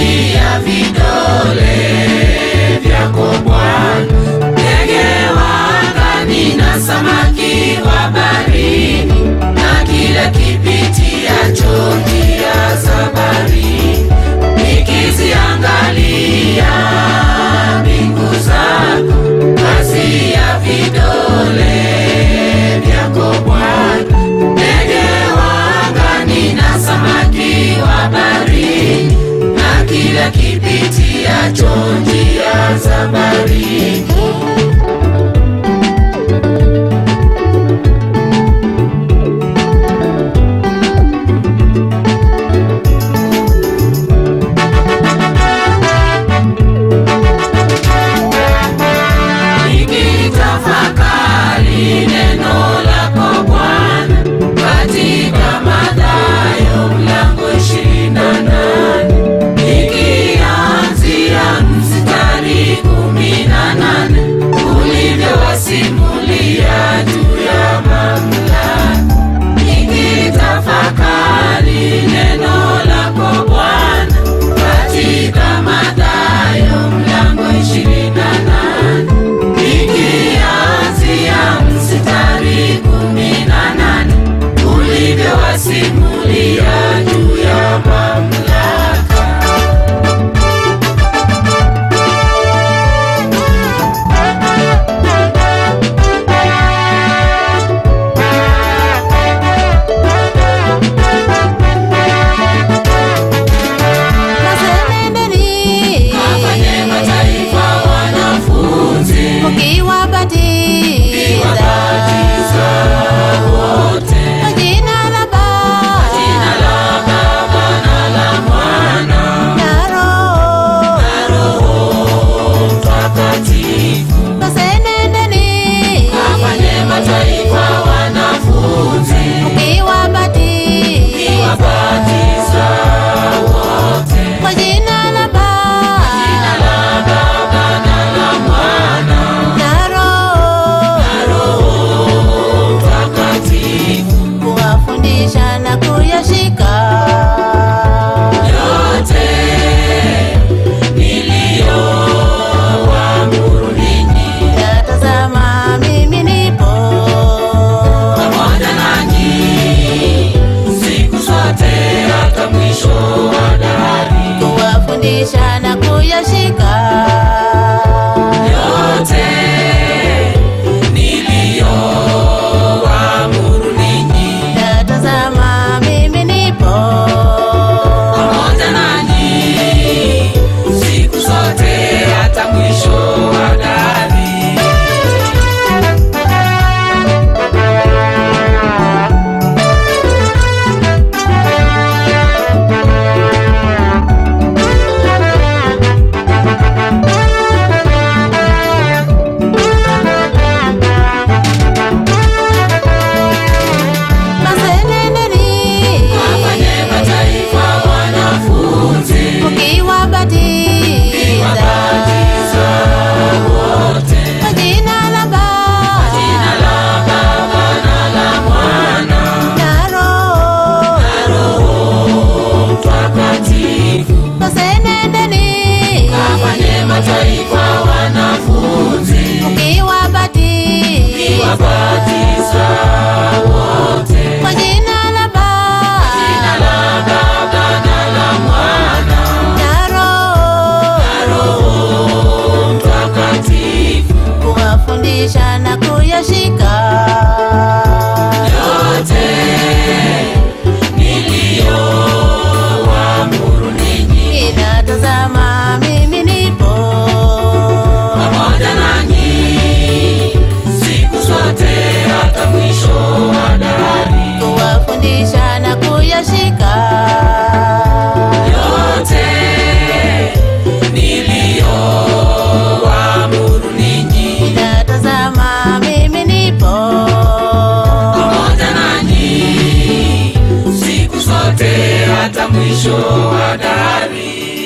kazi ya vidole vyako Bwana. Ndege wa angani na samaki wa baharini na kila kipitiacho njia za baharini, nikiziangalia mbingu zako, kazi ya vidole vyako Bwana. Ndege wa angani na samaki wa baharini na kila kipitiacho njia za baharini. na kuyashika yote niliyowaamuru ninyi. Tazama mimi nipo pamoja nanyi siku zote hata mwisho wa dahari. Mataifa wanafunzi ukiwabatiza wote kwa jina la Baba na la Mwana na Roho Mtakatifu, kuwafundisha na kuyashika yote niliyowaamuru ninyi. Tazama mimi nipo pamoja nanyi siku zote hata mwisho wa dahari, kuwafundisha na kuyashika yote niliyowaamuru ninyi. Tazama mimi nipo pamoja nanyi siku zote hata mwisho wa dahari.